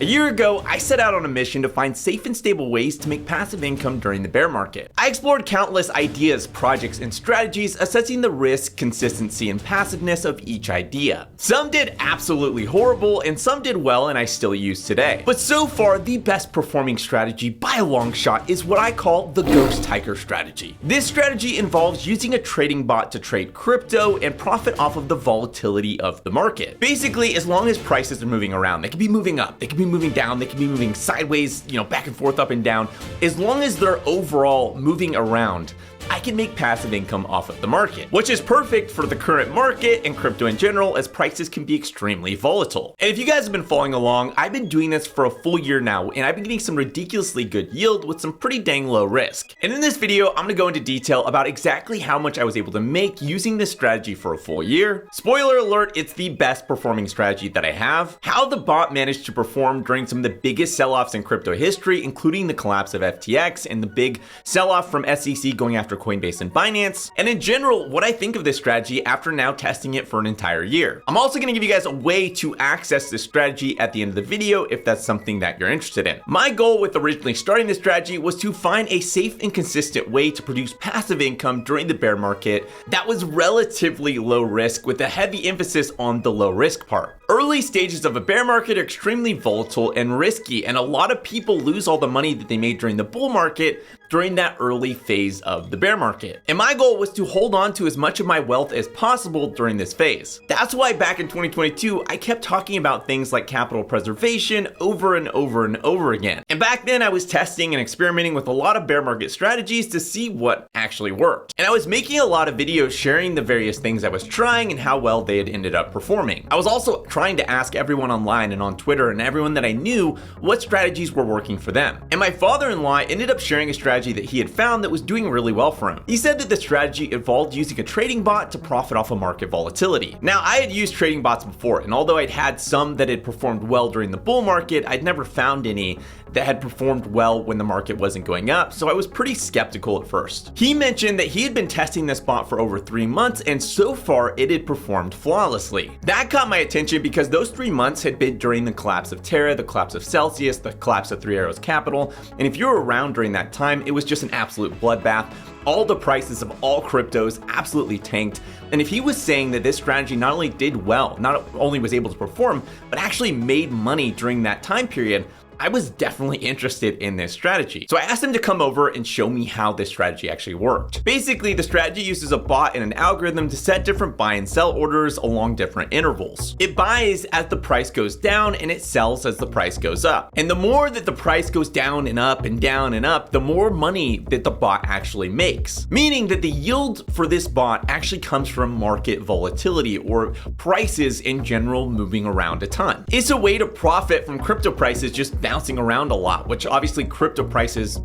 A year ago, I set out on a mission to find safe and stable ways to make passive income during the bear market. I explored countless ideas, projects, and strategies, assessing the risk, consistency, and passiveness of each idea. Some did absolutely horrible, and some did well and I still use today. But so far, the best performing strategy by a long shot is what I call the Ghost Tiger strategy. This strategy involves using a trading bot to trade crypto and profit off of the volatility of the market. Basically, as long as prices are moving around, they can be moving up, they can be moving down, they can be moving sideways, back and forth, up and down. As long as they're overall moving around, I can make passive income off of the market, which is perfect for the current market and crypto in general, as prices can be extremely volatile. And if you guys have been following along, I've been doing this for a full year now, and I've been getting some ridiculously good yield with some pretty dang low risk. And in this video, I'm gonna go into detail about exactly how much I was able to make using this strategy for a full year. Spoiler alert, it's the best performing strategy that I have. How the bot managed to perform during some of the biggest sell-offs in crypto history, including the collapse of FTX and the big sell-off from SEC going after Coinbase and Binance, and in general, what I think of this strategy after now testing it for an entire year. I'm also gonna give you guys a way to access this strategy at the end of the video if that's something that you're interested in. My goal with originally starting this strategy was to find a safe and consistent way to produce passive income during the bear market that was relatively low risk, with a heavy emphasis on the low risk part. Early stages of a bear market are extremely volatile and risky, and a lot of people lose all the money that they made during the bull market during that early phase of the bear market. And my goal was to hold on to as much of my wealth as possible during this phase. That's why back in 2022, I kept talking about things like capital preservation over and over and over again. And back then I was testing and experimenting with a lot of bear market strategies to see what actually worked. And I was making a lot of videos sharing the various things I was trying and how well they had ended up performing. I was also trying to ask everyone online and on Twitter and everyone that I knew what strategies were working for them. And my father-in-law ended up sharing a strategy that he had found that was doing really well for him. He said that the strategy involved using a trading bot to profit off of market volatility. Now, I had used trading bots before, and although I'd had some that had performed well during the bull market, I'd never found any that had performed well when the market wasn't going up, so I was pretty skeptical at first. He mentioned that he had been testing this bot for over 3 months, and so far it had performed flawlessly. That caught my attention because those 3 months had been during the collapse of Terra, the collapse of Celsius, the collapse of Three Arrows Capital, and if you were around during that time, it was just an absolute bloodbath. All the prices of all cryptos absolutely tanked. And if he was saying that this strategy not only did well, not only was able to perform, but actually made money during that time period, I was definitely interested in this strategy. So I asked him to come over and show me how this strategy actually worked. Basically, the strategy uses a bot and an algorithm to set different buy and sell orders along different intervals. It buys as the price goes down and it sells as the price goes up. And the more that the price goes down and up and down and up, the more money that the bot actually makes. Meaning that the yield for this bot actually comes from market volatility, or prices in general moving around a ton. It's a way to profit from crypto prices just bouncing around a lot, which obviously crypto prices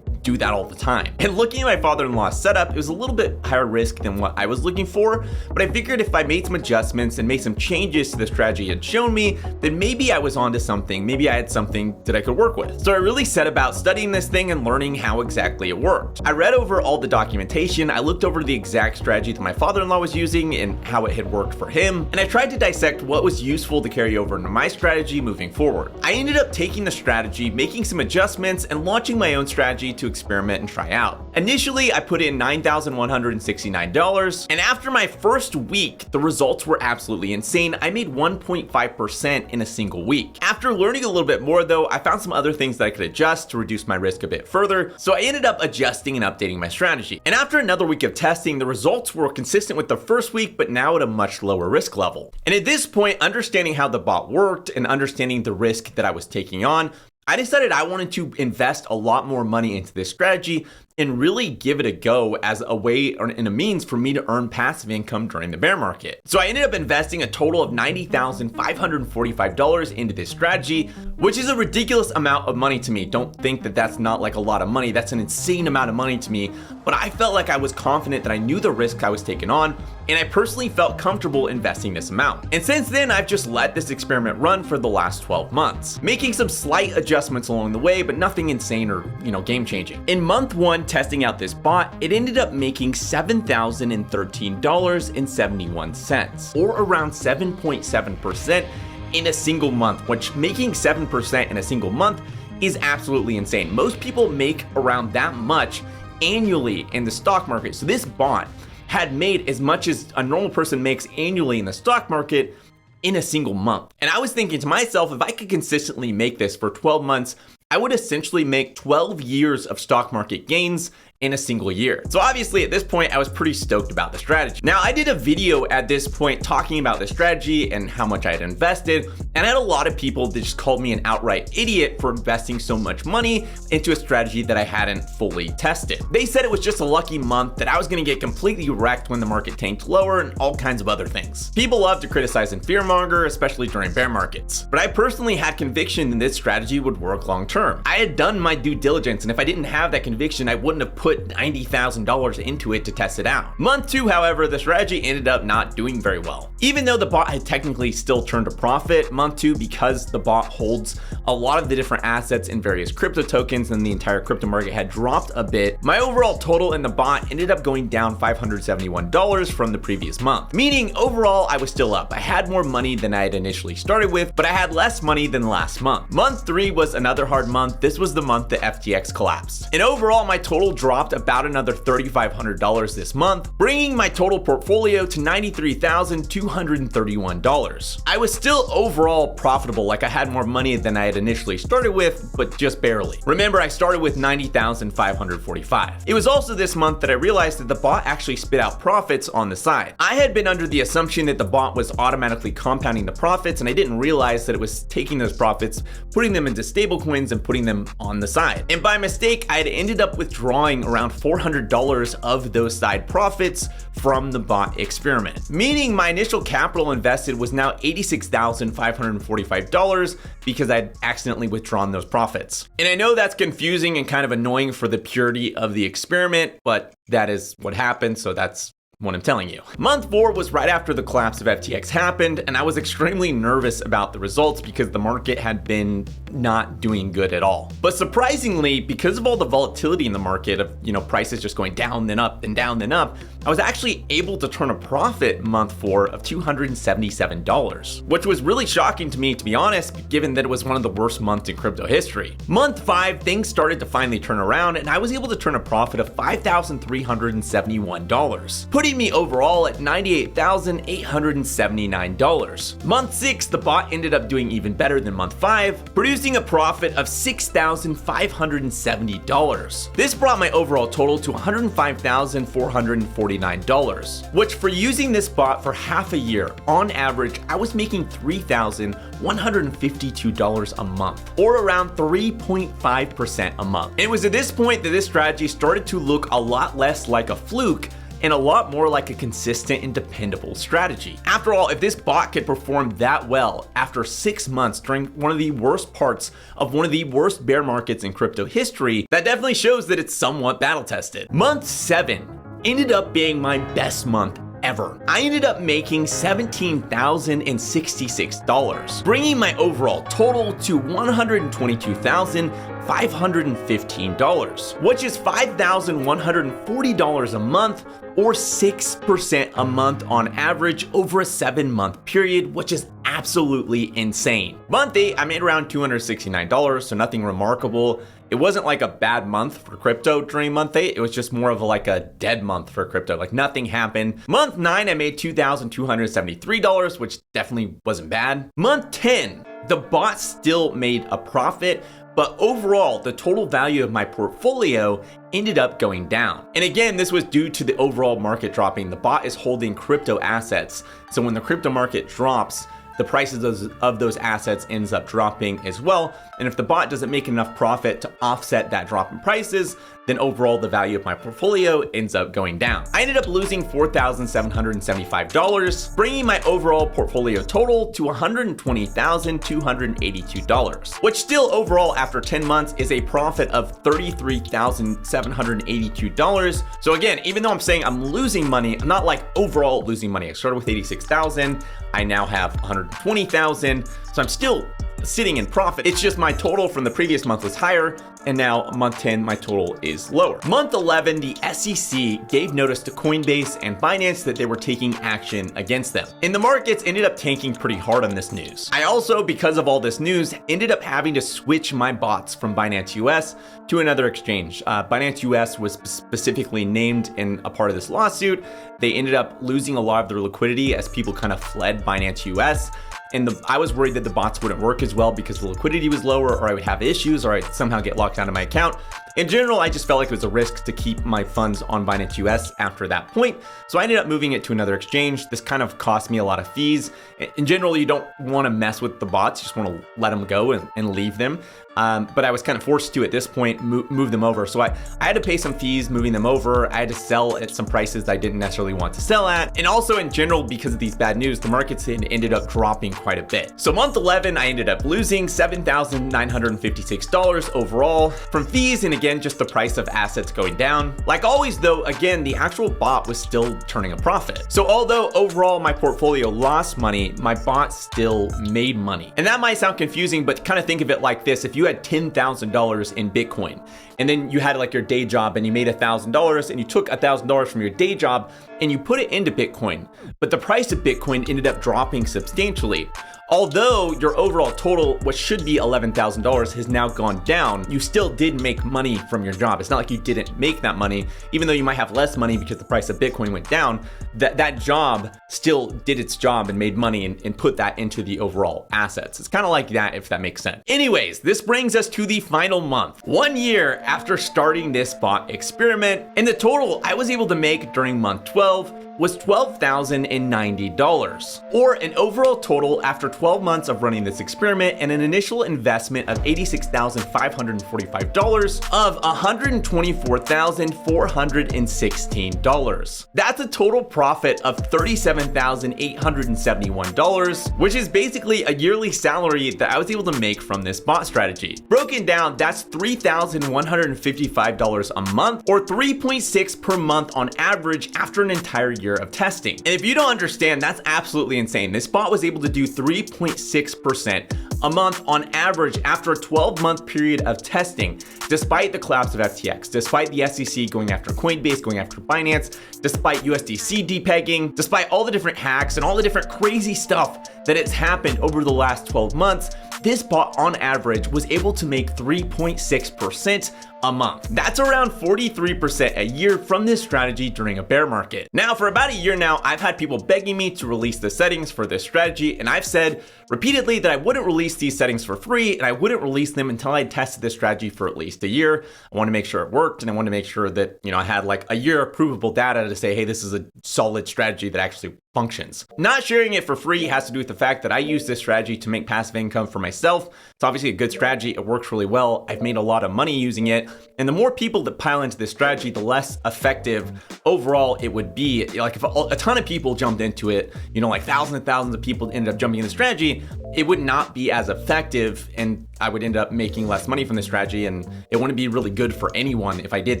do that all the time. And looking at my father-in-law's setup, it was a little bit higher risk than what I was looking for, but I figured if I made some adjustments and made some changes to the strategy it had shown me, then maybe I was onto something, maybe I had something that I could work with. So I really set about studying this thing and learning how exactly it worked. I read over all the documentation, I looked over the exact strategy that my father-in-law was using and how it had worked for him, and I tried to dissect what was useful to carry over into my strategy moving forward. I ended up taking the strategy, making some adjustments, and launching my own strategy to experiment and try out. Initially, I put in $9,169, and after my first week, the results were absolutely insane. I made 1.5% in a single week. After learning a little bit more though, I found some other things that I could adjust to reduce my risk a bit further, so I ended up adjusting and updating my strategy. And after another week of testing, the results were consistent with the first week, but now at a much lower risk level. And at this point, understanding how the bot worked and understanding the risk that I was taking on, I decided I wanted to invest a lot more money into this strategy and really give it a go as a way or in a means for me to earn passive income during the bear market. So I ended up investing a total of $90,545 into this strategy, which is a ridiculous amount of money to me. Don't think that that's not like a lot of money. That's an insane amount of money to me, but I felt like I was confident that I knew the risk I was taking on, and I personally felt comfortable investing this amount. And since then, I've just let this experiment run for the last 12 months, making some slight adjustments along the way, but nothing insane or, game changing. In month 1, testing out this bot, it ended up making $7,013.71, or around 7.7%, in a single month, which making 7% in a single month is absolutely insane. Most people make around that much annually in the stock market. So this bot had made as much as a normal person makes annually in the stock market in a single month. And I was thinking to myself, if I could consistently make this for 12 months, I would essentially make 12 years of stock market gains in a single year. So obviously at this point, I was pretty stoked about the strategy. Now I did a video at this point talking about the strategy and how much I had invested, and I had a lot of people that just called me an outright idiot for investing so much money into a strategy that I hadn't fully tested. They said it was just a lucky month, that I was gonna get completely wrecked when the market tanked lower, and all kinds of other things. People love to criticize and fearmonger, especially during bear markets. But I personally had conviction that this strategy would work long term. I had done my due diligence, and if I didn't have that conviction, I wouldn't have put $90,000 into it to test it out. Month 2, however, the strategy ended up not doing very well. Even though the bot had technically still turned a profit month 2, because the bot holds a lot of the different assets in various crypto tokens and the entire crypto market had dropped a bit, my overall total in the bot ended up going down $571 from the previous month. Meaning overall, I was still up. I had more money than I had initially started with, but I had less money than last month. Month 3 was another hard month. This was the month that FTX collapsed. And overall, my total dropped about another $3,500 this month, bringing my total portfolio to $93,231. I was still overall profitable, like I had more money than I had initially started with, but just barely. Remember, I started with $90,545. It was also this month that I realized that the bot actually spit out profits on the side. I had been under the assumption that the bot was automatically compounding the profits, and I didn't realize that it was taking those profits, putting them into stable coins and putting them on the side. And by mistake, I had ended up withdrawing around $400 of those side profits from the bot experiment. Meaning my initial capital invested was now $86,545 because I'd accidentally withdrawn those profits. And I know that's confusing and kind of annoying for the purity of the experiment, but that is what happened, so that's what I'm telling you. Month 4 was right after the collapse of FTX happened, and I was extremely nervous about the results because the market had been not doing good at all. But surprisingly, because of all the volatility in the market of, prices just going down, then up, then down, then up, I was actually able to turn a profit month 4 of $277, which was really shocking to me, to be honest, given that it was one of the worst months in crypto history. Month 5, things started to finally turn around, and I was able to turn a profit of $5,371, putting me overall at $98,879. Month 6, the bot ended up doing even better than month 5, producing a profit of $6,570. This brought my overall total to $105,449, which for using this bot for half a year, on average, I was making $3,152 a month, or around 3.5% a month. And it was at this point that this strategy started to look a lot less like a fluke and a lot more like a consistent and dependable strategy. After all, if this bot could perform that well after 6 months during one of the worst parts of one of the worst bear markets in crypto history, that definitely shows that it's somewhat battle tested. Month 7 ended up being my best month ever. I ended up making $17,066, bringing my overall total to $122,515, which is $5,140 a month, or 6% a month on average over a 7-month period, which is absolutely insane. Month 8, I made around $269, so nothing remarkable. It wasn't like a bad month for crypto during month 8. It was just more of a dead month for crypto. Like nothing happened. Month 9, I made $2,273, which definitely wasn't bad. Month 10, the bot still made a profit, but overall, the total value of my portfolio ended up going down. And again, this was due to the overall market dropping. The bot is holding crypto assets. So when the crypto market drops, the prices of those assets ends up dropping as well. And if the bot doesn't make enough profit to offset that drop in prices, then overall the value of my portfolio ends up going down. I ended up losing $4,775, bringing my overall portfolio total to $120,282, which still overall after 10 months is a profit of $33,782. So again, even though I'm saying I'm losing money, I'm not like overall losing money. I started with 86,000. I now have 120,000. So I'm still sitting in profit. It's just my total from the previous month was higher, and now month 10, my total is lower. Month 11, the SEC gave notice to Coinbase and Binance that they were taking action against them. And the markets ended up tanking pretty hard on this news. I also, because of all this news, ended up having to switch my bots from Binance US to another exchange. Binance US was specifically named in a part of this lawsuit. They ended up losing a lot of their liquidity as people kind of fled Binance US. And I was worried that the bots wouldn't work as well because the liquidity was lower, or I would have issues, or I'd somehow get locked out of my account. In general, I just felt like it was a risk to keep my funds on Binance US after that point. So I ended up moving it to another exchange. This kind of cost me a lot of fees. In general, you don't want to mess with the bots. You just want to let them go and leave them. But I was kind of forced to, at this point, move them over. So I had to pay some fees moving them over. I had to sell at some prices that I didn't necessarily want to sell at. And also in general, because of these bad news, the markets ended up dropping quite a bit. So month 11, I ended up losing $7,956 overall from fees, and again, just the price of assets going down. Like always though, again, the actual bot was still turning a profit. So although overall my portfolio lost money, my bot still made money. And that might sound confusing, but kind of think of it like this. If you had $10,000 in Bitcoin, and then you had like your day job and you made $1,000, and you took $1,000 from your day job and you put it into Bitcoin, but the price of Bitcoin ended up dropping substantially. Although your overall total, what should be $11,000, has now gone down, you still did make money from your job. It's not like you didn't make that money, even though you might have less money because the price of Bitcoin went down. That job still did its job and made money and put that into the overall assets. It's kind of like that, if that makes sense. Anyways, this brings us to the final month. 1 year after starting this bot experiment, and the total I was able to make during month 12 was $12,090, or an overall total after 12 months of running this experiment and an initial investment of $86,545 of $124,416. That's a total profit of $37,871, which is basically a yearly salary that I was able to make from this bot strategy. Broken down, that's $3,155 a month, or 3.6 per month on average after an entire year of testing. And if you don't understand, that's absolutely insane. This bot was able to do 3.6% a month on average after a 12-month period of testing, despite the collapse of FTX, despite the SEC going after Coinbase, going after Binance, despite USDC depegging, despite all the different hacks and all the different crazy stuff that has happened over the last 12 months, this bot on average was able to make 3.6% a month. That's around 43% a year from this strategy during a bear market. Now, for about a year now, I've had people begging me to release the settings for this strategy, and I've said repeatedly that I wouldn't release these settings for free, and I wouldn't release them until I tested this strategy for at least a year. I want to make sure it worked, and I want to make sure that, I had like a year of provable data to say, hey, this is a solid strategy that actually functions. Not sharing it for free has to do with the fact that I use this strategy to make passive income for myself. It's obviously a good strategy. It works really well. I've made a lot of money using it. And the more people that pile into this strategy, the less effective overall it would be. Like if a ton of people jumped into it, like thousands and thousands of people ended up jumping in the strategy, it would not be as effective, and I would end up making less money from this strategy, and it wouldn't be really good for anyone if I did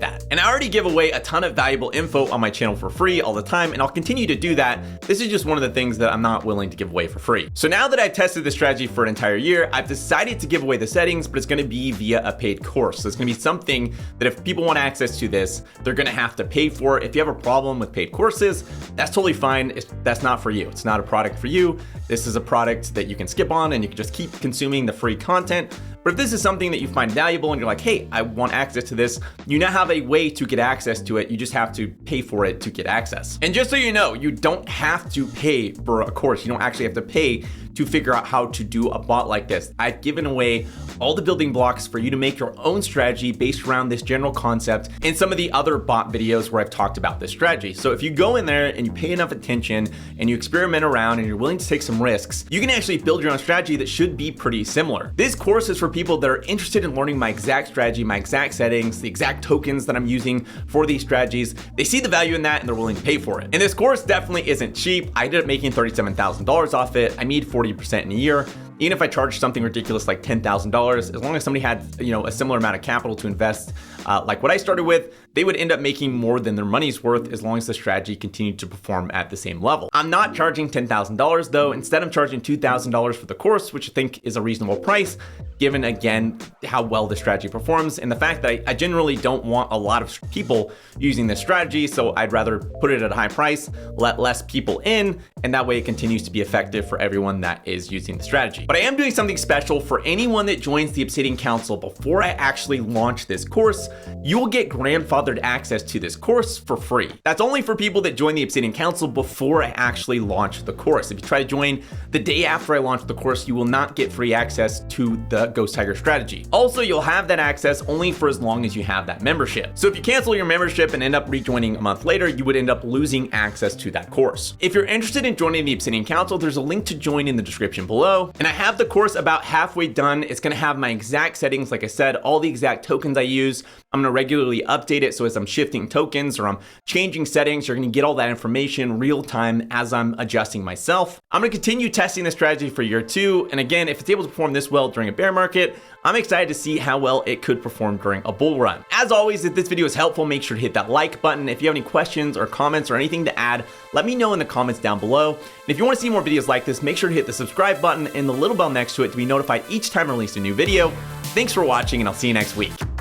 that. And I already give away a ton of valuable info on my channel for free all the time, and I'll continue to do that. This is just one of the things that I'm not willing to give away for free. So now that I've tested this strategy for an entire year, I've decided to give away the settings, but it's gonna be via a paid course. So it's gonna be something that if people want access to this, they're gonna have to pay for. If you have a problem with paid courses, that's totally fine. That's not for you. It's not a product for you. This is a product that you can skip on and you can just keep consuming the free content. But if this is something that you find valuable and you're like, hey, I want access to this, you now have a way to get access to it. You just have to pay for it to get access. And just so you know, you don't have to pay for a course. You don't actually have to pay to figure out how to do a bot like this. I've given away all the building blocks for you to make your own strategy based around this general concept in some of the other bot videos where I've talked about this strategy. So if you go in there and you pay enough attention and you experiment around and you're willing to take some risks, you can actually build your own strategy that should be pretty similar. This course is for people that are interested in learning my exact strategy, my exact settings, the exact tokens that I'm using for these strategies. They see the value in that and they're willing to pay for it. And this course definitely isn't cheap. I ended up making $37,000 off it. I made 40% in a year. even if I charged something ridiculous like $10,000, as long as somebody had, a similar amount of capital to invest, like what I started with, they would end up making more than their money's worth as long as the strategy continued to perform at the same level. I'm not charging $10,000 though. Instead, I'm charging $2,000 for the course, which I think is a reasonable price, given again how well the strategy performs and the fact that I generally don't want a lot of people using this strategy, so I'd rather put it at a high price, let less people in, and that way it continues to be effective for everyone that is using the strategy. But I am doing something special for anyone that joins the Obsidian Council before I actually launch this course. You will get grandfathered access to this course for free. That's only for people that join the Obsidian Council before I actually launch the course. If you try to join the day after I launch the course, you will not get free access to the Ghost Tiger strategy. Also, you'll have that access only for as long as you have that membership. So if you cancel your membership and end up rejoining a month later, you would end up losing access to that course. If you're interested in joining the Obsidian Council, there's a link to join in the description below. And I have the course about halfway done. It's gonna have my exact settings, like I said, all the exact tokens I use. I'm gonna regularly update it, so as I'm shifting tokens or I'm changing settings, you're gonna get all that information real time as I'm adjusting myself. I'm gonna continue testing this strategy for year 2. And again, if it's able to perform this well during a bear market, I'm excited to see how well it could perform during a bull run. As always, if this video is helpful, make sure to hit that like button. If you have any questions or comments or anything to add, let me know in the comments down below. And if you want to see more videos like this, make sure to hit the subscribe button and the little bell next to it to be notified each time I release a new video. Thanks for watching, and I'll see you next week.